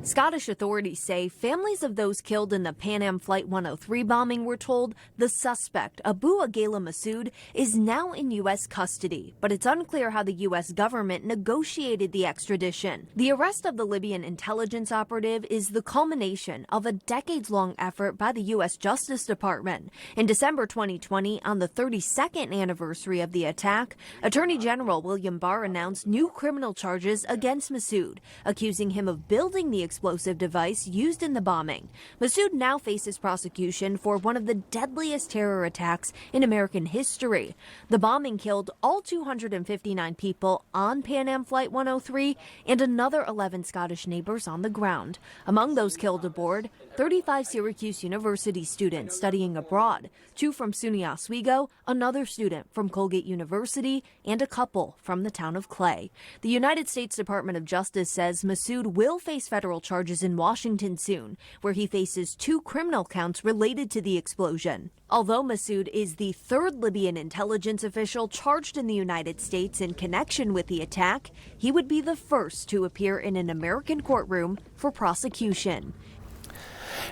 Scottish authorities say families of those killed in the Pan Am Flight 103 bombing were told the suspect, Abu Aghala Massoud, is now in U.S. custody, but it's unclear how the U.S. government negotiated the extradition. The arrest of the Libyan intelligence operative is the culmination of a decades-long effort by the U.S. Justice Department. In December 2020, on the 32nd anniversary of the attack, Attorney General William Barr announced new criminal charges against Massoud, accusing him of building the explosive device used in the bombing. Massoud now faces prosecution for one of the deadliest terror attacks in American history. The bombing killed all 259 people on Pan Am Flight 103 and another 11 Scottish neighbors on the ground. Among those killed aboard, 35 Syracuse University students studying abroad, 2 from SUNY Oswego, another student from Colgate University, and a couple from the town of Clay. The United States Department of Justice says Massoud will face federal charges in Washington soon, where he faces 2 criminal counts related to the explosion. Although Massoud is the 3rd Libyan intelligence official charged in the United States in connection with the attack, he would be the first to appear in an American courtroom for prosecution.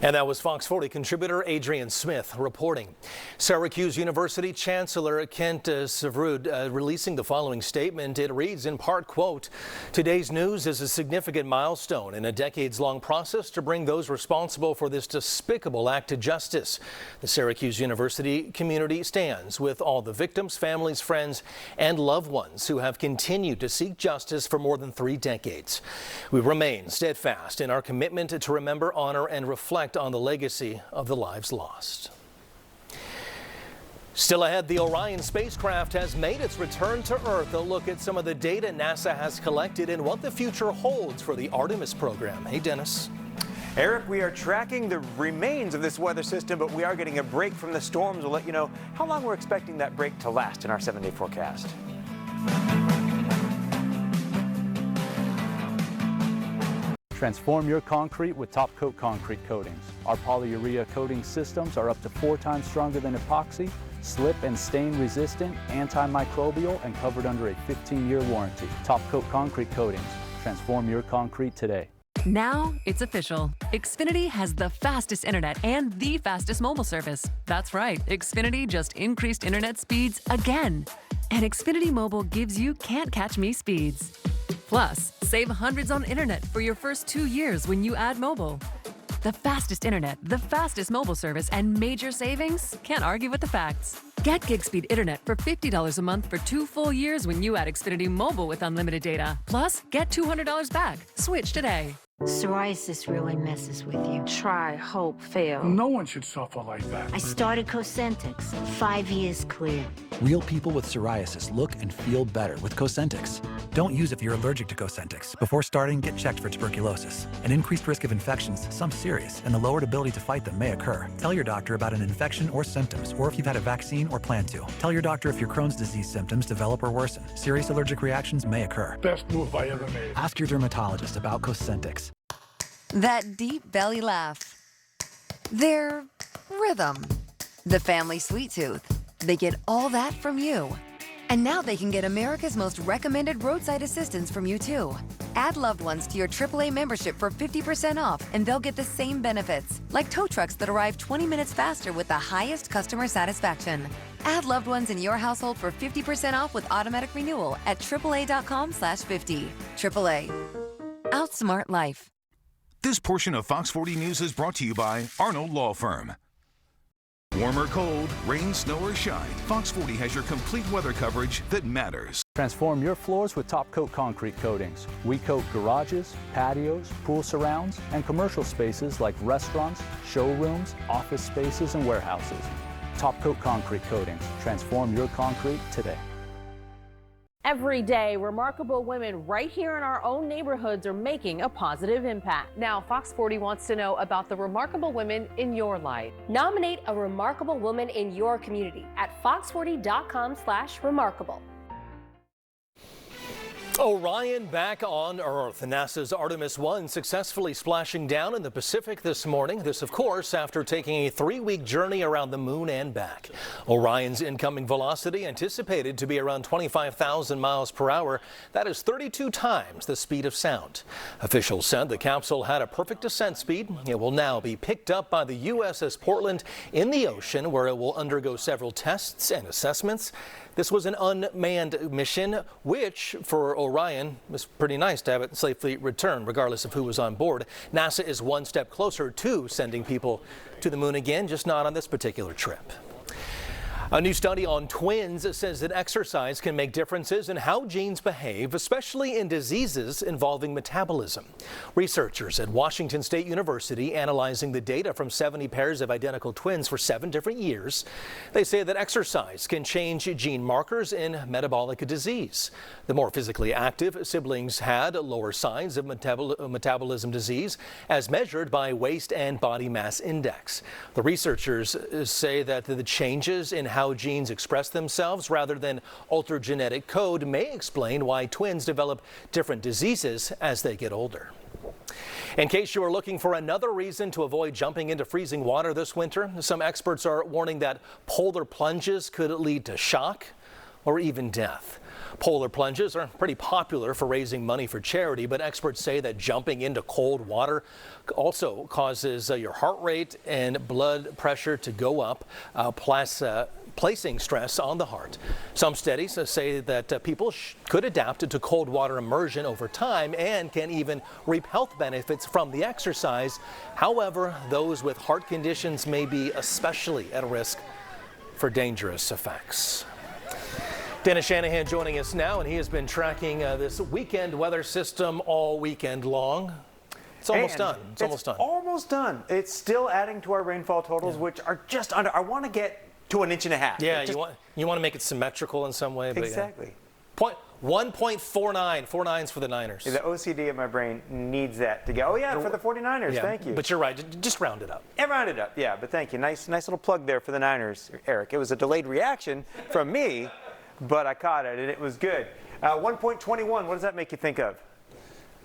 And that was Fox 40 contributor Adrian Smith reporting. Syracuse University Chancellor Kent Syverud releasing the following statement. It reads in part, quote, "Today's news is a significant milestone in a decades-long process to bring those responsible for this despicable act to justice. The Syracuse University community stands with all the victims, families, friends, and loved ones who have continued to seek justice for more than 3 decades. We remain steadfast in our commitment to remember, honor, and reflect on the legacy of the lives lost." Still ahead, the Orion spacecraft has made its return to Earth. A look at some of the data NASA has collected and what the future holds for the Artemis program. Hey, Dennis. Eric, we are tracking the remains of this weather system, but we are getting a break from the storms. We'll let you know how long we're expecting that break to last in our 7-day forecast. Transform your concrete with Top Coat concrete coatings. Our polyurea coating systems are up to 4 times stronger than epoxy, slip and stain resistant, antimicrobial, and covered under a 15-year warranty. Top Coat concrete coatings. Transform your concrete today. Now it's official. Xfinity has the fastest internet and the fastest mobile service. That's right, Xfinity just increased internet speeds again. And Xfinity Mobile gives you can't catch me speeds. Plus, save hundreds on internet for your first 2 years when you add mobile. The fastest internet, the fastest mobile service, and major savings? Can't argue with the facts. Get gig speed internet for $50 a month for 2 full years when you add Xfinity Mobile with unlimited data. Plus, get $200 back. Switch today. Psoriasis really messes with you. Try, hope, fail. No one should suffer like that. I started Cosentix. 5 years clear. Real people with psoriasis look and feel better with Cosentix. Don't use if you're allergic to Cosentix. Before starting, get checked for tuberculosis. An increased risk of infections, some serious, and the lowered ability to fight them may occur. Tell your doctor about an infection or symptoms, or if you've had a vaccine or plan to. Tell your doctor if your Crohn's disease symptoms develop or worsen. Serious allergic reactions may occur. Best move I ever made. Ask your dermatologist about Cosentix. That deep belly laugh. Their rhythm. The family sweet tooth. They get all that from you. And now they can get America's most recommended roadside assistance from you too. Add loved ones to your AAA membership for 50% off and they'll get the same benefits, like tow trucks that arrive 20 minutes faster with the highest customer satisfaction. Add loved ones in your household for 50% off with automatic renewal at AAA.com/50. AAA. Outsmart life. This portion of Fox 40 News is brought to you by Arnold Law Firm. Warm or cold, rain, snow or shine, Fox 40 has your complete weather coverage that matters. Transform your floors with Top Coat concrete coatings. We coat garages, patios, pool surrounds, and commercial spaces like restaurants, showrooms, office spaces, and warehouses. Top Coat concrete coatings. Transform your concrete today. Every day, remarkable women right here in our own neighborhoods are making a positive impact. Now, Fox 40 wants to know about the remarkable women in your life. Nominate a remarkable woman in your community at fox40.com/remarkable. Orion back on Earth. NASA's Artemis 1 successfully splashing down in the Pacific this morning. This, of course, after taking a 3-week journey around the moon and back. Orion's incoming velocity anticipated to be around 25,000 miles per hour. That is 32 times the speed of sound. Officials said the capsule had a perfect descent speed. It will now be picked up by the USS Portland in the ocean, where it will undergo several tests and assessments. This was an unmanned mission, which for Orion was pretty nice to have it safely return, regardless of who was on board. NASA is one step closer to sending people to the moon again, just not on this particular trip. A new study on twins says that exercise can make differences in how genes behave, especially in diseases involving metabolism. Researchers at Washington State University analyzing the data from 70 pairs of identical twins for 7 different years. They say that exercise can change gene markers in metabolic disease. The more physically active siblings had lower signs of metabolism disease as measured by waist and body mass index. The researchers say that the changes in how genes express themselves rather than alter genetic code may explain why twins develop different diseases as they get older. In case you are looking for another reason to avoid jumping into freezing water this winter, some experts are warning that polar plunges could lead to shock or even death. Polar plunges are pretty popular for raising money for charity, but experts say that jumping into cold water also causes your heart rate and blood pressure to go up, placing stress on the heart. Some studies say that people could adapt to cold water immersion over time and can even reap health benefits from the exercise. However, those with heart conditions may be especially at risk for dangerous effects. Dennis Shanahan joining us now, and he has been tracking this weekend weather system all weekend long. It's almost done. It's almost done. Almost done. It's still adding to our rainfall totals, which are just under. I want to get to an inch and a half. Yeah, you want to make it symmetrical in some way. But exactly. Yeah. 1.49. 49's for the Niners. Yeah, the OCD in my brain needs that to go. Oh yeah, for the 49ers. Yeah, thank you. But you're right. Just round it up. And round it up. Yeah, but thank you. Nice little plug there for the Niners, Eric. It was a delayed reaction from me, but I caught it and it was good. 1.21. What does that make you think of?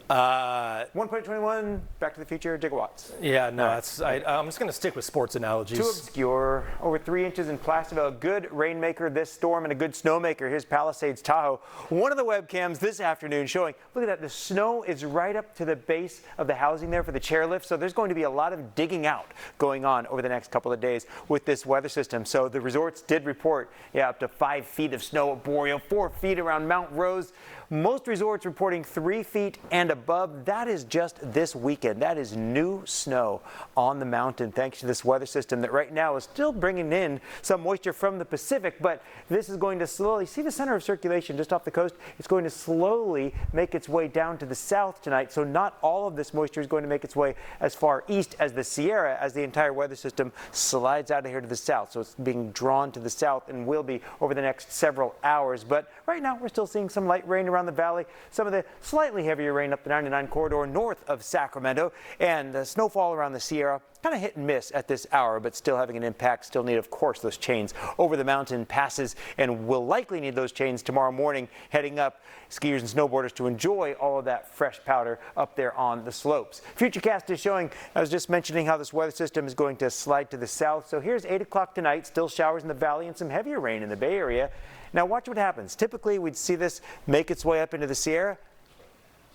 1.21, Back to the Future, gigawatts. Yeah, no, I'm just going to stick with sports analogies. Too obscure. Over 3 inches in Placerville. A good rainmaker this storm and a good snowmaker. Here's Palisades, Tahoe. One of the webcams this afternoon showing, look at that, the snow is right up to the base of the housing there for the chairlift. So there's going to be a lot of digging out going on over the next couple of days with this weather system. So the resorts did report, up to 5 feet of snow at Boreal, 4 feet around Mount Rose. Most resorts reporting 3 feet and above. That is just this weekend. That is new snow on the mountain thanks to this weather system that right now is still bringing in some moisture from the Pacific, but this is going to slowly, see the center of circulation just off the coast? It's going to slowly make its way down to the south tonight, so not all of this moisture is going to make its way as far east as the Sierra as the entire weather system slides out of here to the south. So it's being drawn to the south and will be over the next several hours. But right now we're still seeing some light rain around the valley, some of the slightly heavier rain up the 99 corridor north of Sacramento, and the snowfall around the Sierra. Kind of hit and miss at this hour, but still having an impact. Still need, of course, those chains over the mountain passes, and will likely need those chains tomorrow morning heading up, skiers and snowboarders, to enjoy all of that fresh powder up there on the slopes. Futurecast is showing, I was just mentioning how this weather system is going to slide to the south. So here's 8 o'clock tonight, still showers in the valley and some heavier rain in the Bay Area. Now watch what happens. Typically we'd see this make its way up into the Sierra,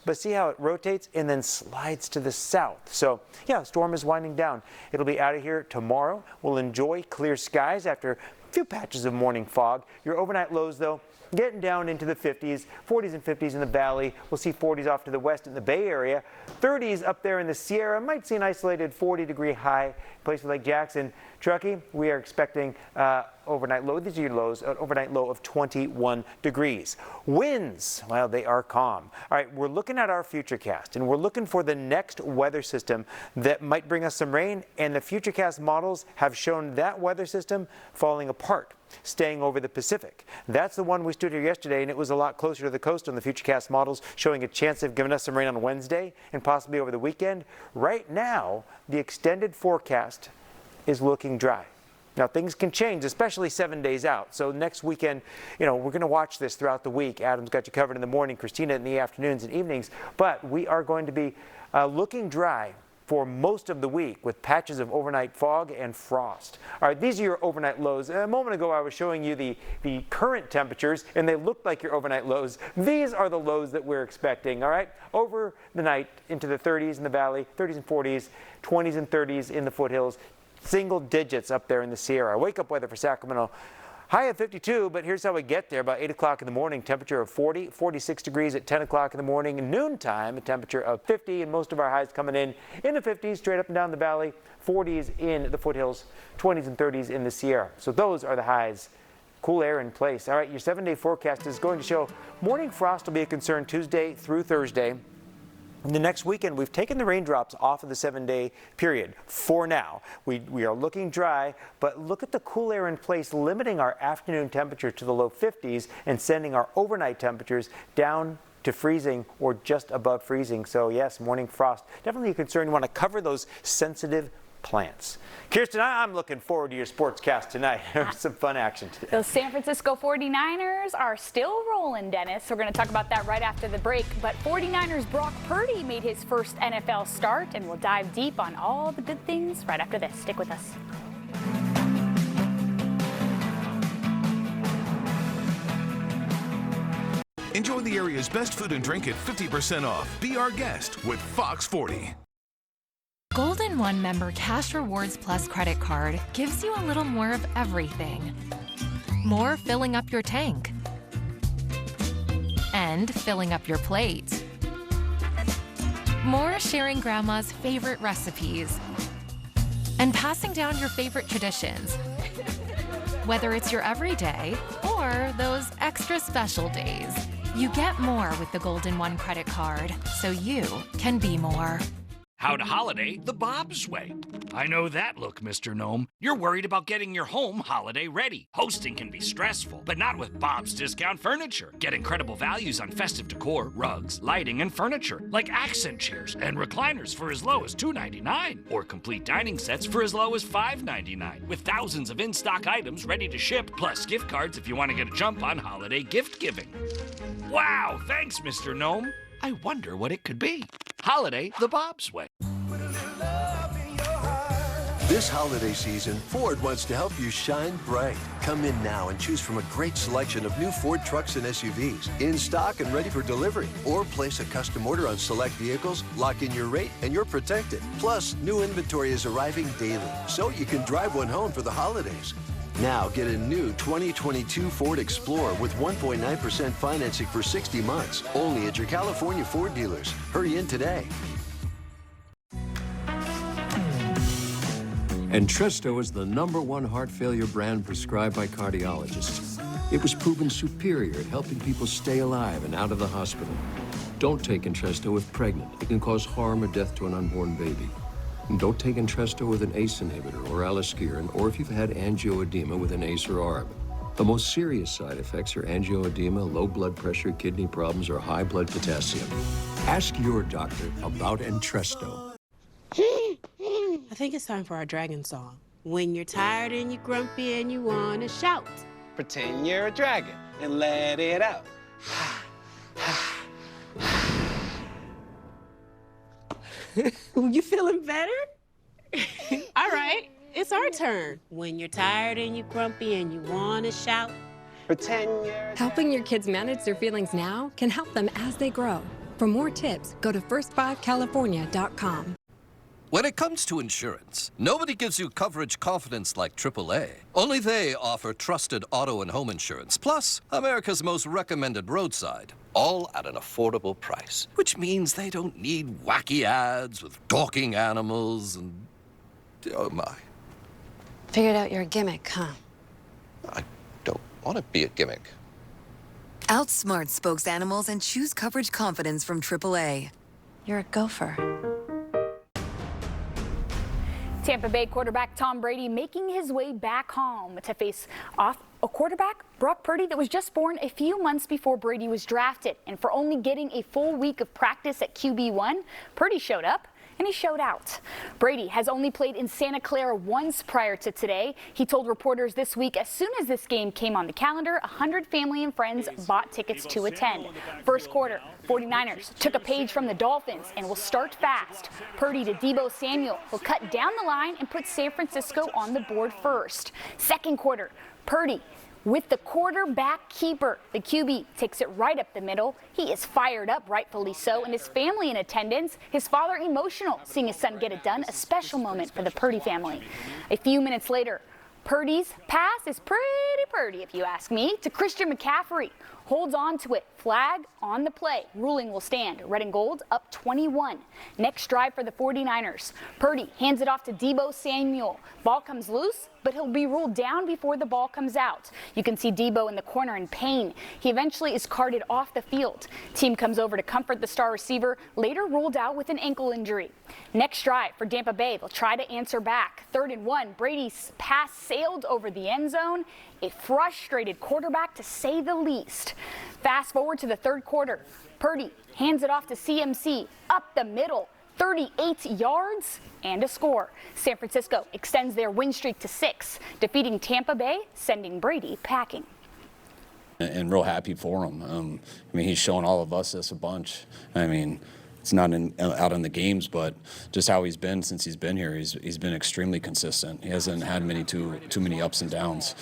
but see how it rotates and then slides to the south. So yeah, the storm is winding down. It'll be out of here tomorrow. We'll enjoy clear skies after a few patches of morning fog. Your overnight lows, though, getting down into the 50s, 40s and 50s in the valley. We'll see 40s off to the west in the Bay Area. 30s up there in the Sierra. Might see an isolated 40-degree high. Places like Jackson. Truckee, we are expecting overnight low. These are your lows, an overnight low of 21 degrees. Winds, well, they are calm. All right, we're looking at our futurecast, and we're looking for the next weather system that might bring us some rain, and the futurecast models have shown that weather system falling apart, staying over the Pacific. That's the one we stood here yesterday, and it was a lot closer to the coast on the futurecast models, showing a chance of giving us some rain on Wednesday and possibly over the weekend. Right now, the extended forecast is looking dry. Now, things can change, especially 7 days out. So next weekend, we're going to watch this throughout the week. Adam's got you covered in the morning, Christina in the afternoons and evenings. But we are going to be looking dry for most of the week with patches of overnight fog and frost. All right, these are your overnight lows. A moment ago, I was showing you the current temperatures, and they looked like your overnight lows. These are the lows that we're expecting, all right? Over the night into the 30s in the valley, 30s and 40s, 20s and 30s in the foothills, single digits up there in the Sierra. Wake-up weather for Sacramento. High of 52, but here's how we get there. About 8 o'clock in the morning, temperature of 40, 46 degrees at 10 o'clock in the morning. Noontime, a temperature of 50, and most of our highs coming in the 50s, straight up and down the valley, 40s in the foothills, 20s and 30s in the Sierra. So those are the highs. Cool air in place. All right, your 7-day forecast is going to show morning frost will be a concern Tuesday through Thursday. In the next weekend, we've taken the raindrops off of the 7-day period for now. We are looking dry, but look at the cool air in place, limiting our afternoon temperature to the low 50s and sending our overnight temperatures down to freezing or just above freezing. So yes, morning frost, definitely a concern. You want to cover those sensitive plants. Kirsten, I'm looking forward to your sportscast tonight. There's some fun action today. Those San Francisco 49ers are still rolling, Dennis. We're going to talk about that right after the break. But 49ers Brock Purdy made his first NFL start, and we'll dive deep on all the good things right after this. Stick with us. Enjoy the area's best food and drink at 50% off. Be our guest with Fox 40. Golden One member Cash Rewards Plus credit card gives you a little more of everything. More filling up your tank. And filling up your plate. More sharing grandma's favorite recipes. And passing down your favorite traditions. Whether it's your everyday or those extra special days, you get more with the Golden One credit card, so you can be more. How to holiday the Bob's way. I know that look, Mr. Gnome. You're worried about getting your home holiday ready. Hosting can be stressful, but not with Bob's Discount Furniture. Get incredible values on festive decor, rugs, lighting, and furniture, like accent chairs and recliners for as low as $2.99, or complete dining sets for as low as $5.99, with thousands of in-stock items ready to ship, plus gift cards if you want to get a jump on holiday gift giving. Wow, thanks, Mr. Gnome. I wonder what it could be. Holiday the Bob's way. This holiday season, Ford wants to help you shine bright. Come in now and choose from a great selection of new Ford trucks and SUVs in stock and ready for delivery. Or place a custom order on select vehicles, lock in your rate, and you're protected. Plus, new inventory is arriving daily, so you can drive one home for the holidays. Now get a new 2022 Ford Explorer with 1.9% financing for 60 months. Only at your California Ford dealers. Hurry in today. Entresto is the #1 heart failure brand prescribed by cardiologists. It was proven superior at helping people stay alive and out of the hospital. Don't take Entresto if pregnant. It can cause harm or death to an unborn baby. And don't take Entresto with an ACE inhibitor or aliskiren, or if you've had angioedema with an ACE or ARB. The most serious side effects are angioedema, low blood pressure, kidney problems, or high blood potassium. Ask your doctor about Entresto. I think it's time for our dragon song. When you're tired and you're grumpy and you want to shout. Pretend you're a dragon and let it out. You feeling better? All right, it's our turn. When you're tired and you're grumpy and you want to shout. Pretend you're... Helping your kids manage their feelings now can help them as they grow. For more tips, go to first5california.com. When it comes to insurance, nobody gives you coverage confidence like AAA. Only they offer trusted auto and home insurance, plus America's most recommended roadside, all at an affordable price. Which means they don't need wacky ads with gawking animals and... oh my. Figured out you're a gimmick, huh? I don't want to be a gimmick. Outsmart spokes animals and choose coverage confidence from AAA. You're a gopher. Tampa Bay quarterback Tom Brady making his way back home to face off a quarterback, Brock Purdy, that was just born a few months before Brady was drafted. And for only getting a full week of practice at QB1, Purdy showed up and he showed out. Brady has only played in Santa Clara once prior to today. He told reporters this week, as soon as this game came on the calendar, 100 family and friends bought tickets to attend. First quarter, 49ers took a page from the Dolphins and will start fast. Purdy to Deebo Samuel will cut down the line and put San Francisco on the board first. Second quarter, Purdy with the quarterback keeper. The QB takes it right up the middle. He is fired up, rightfully so, and his family in attendance. His father emotional seeing his son get it done. A special moment for the Purdy family. A few minutes later, Purdy's pass is pretty Purdy, if you ask me, to Christian McCaffrey. Holds on to it. Flag on the play. Ruling will stand. Red and gold up 21. Next drive for the 49ers. Purdy hands it off to Deebo Samuel. Ball comes loose, but he'll be ruled down before the ball comes out. You can see Deebo in the corner in pain. He eventually is carted off the field. Team comes over to comfort the star receiver, later ruled out with an ankle injury. Next drive for Tampa Bay. They'll try to answer back. 3rd and 1. Brady's pass sailed over the end zone. A frustrated quarterback, to say the least. Fast forward to the 3rd quarter. Purdy hands it off to CMC up the middle. 38 yards and a score. San Francisco extends their win streak to 6, defeating Tampa Bay, sending Brady packing. And real happy for him. I mean, he's shown all of us this a bunch. I mean, it's not out in the games, but just how he's been since he's been here. He's been extremely consistent. He hasn't had too many ups and downs.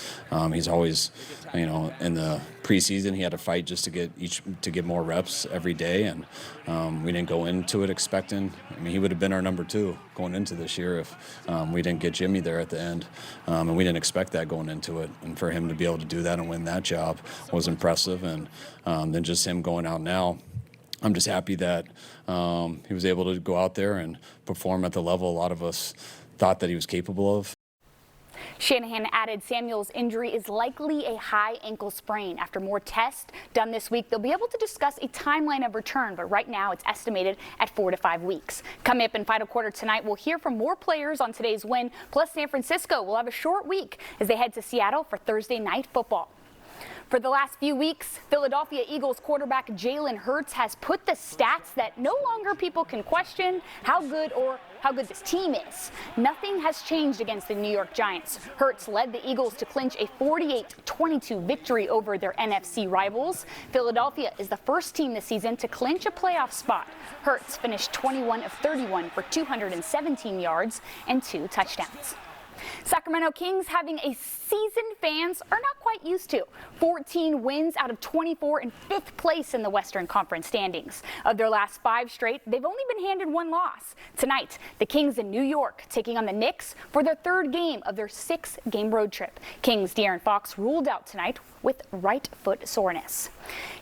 He's always, in the preseason he had to fight just to get more reps every day, and we didn't go into it expecting. I mean, he would have been our number 2 going into this year if we didn't get Jimmy there at the end, and we didn't expect that going into it. And for him to be able to do that and win that job was impressive. And then just him going out now. I'm just happy that he was able to go out there and perform at the level a lot of us thought that he was capable of. Shanahan added Samuel's injury is likely a high ankle sprain. After more tests done this week, they'll be able to discuss a timeline of return, but right now it's estimated at 4 to 5 weeks. Coming up in final quarter tonight, we'll hear from more players on today's win, plus San Francisco will have a short week as they head to Seattle for Thursday night football. For the last few weeks, Philadelphia Eagles quarterback Jalen Hurts has put the stats that no longer people can question how good this team is. Nothing has changed against the New York Giants. Hurts led the Eagles to clinch a 48-22 victory over their NFC rivals. Philadelphia is the first team this season to clinch a playoff spot. Hurts finished 21 of 31 for 217 yards and 2 touchdowns. Sacramento Kings having a season fans are not quite used to. 14 wins out of 24 in 5th place in the Western Conference standings. Of their last 5 straight, they've only been handed 1 loss. Tonight, the Kings in New York taking on the Knicks for their 3rd game of their 6-game road trip. Kings' De'Aaron Fox ruled out tonight with right foot soreness.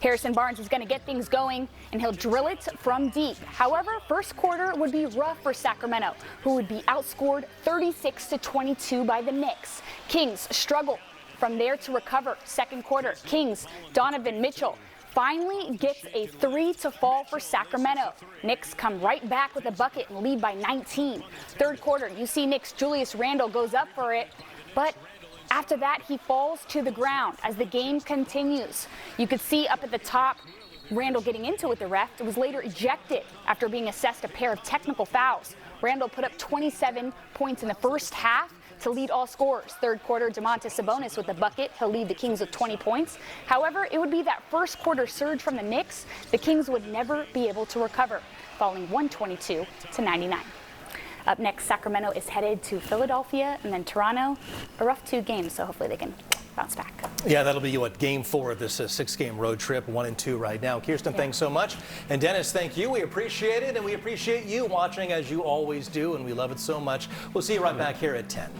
Harrison Barnes is going to get things going, and he'll drill it from deep. However, first quarter would be rough for Sacramento, who would be outscored 36-22 by the Knicks. Kings struggle from there to recover. Second quarter, Kings' Donovan Mitchell finally gets a 3 to fall for Sacramento. Knicks come right back with a bucket and lead by 19. Third quarter, you see Knicks' Julius Randle goes up for it, but after that, he falls to the ground as the game continues. You could see up at the top, Randle getting into it with the ref. It was later ejected after being assessed a pair of technical fouls. Randle put up 27 points in the first half to lead all scorers. Third quarter, Domantas Sabonis with the bucket. He'll lead the Kings with 20 points. However, it would be that first quarter surge from the Knicks the Kings would never be able to recover, falling 122-99. Up next, Sacramento is headed to Philadelphia and then Toronto. A rough 2 games, so hopefully they can bounce back. Yeah, that'll be game 4 of this 6-game road trip, 1 and 2 right now. Kirsten, thanks so much. And Dennis, thank you. We appreciate it, and we appreciate you watching as you always do, and we love it so much. We'll see you right back here at 10.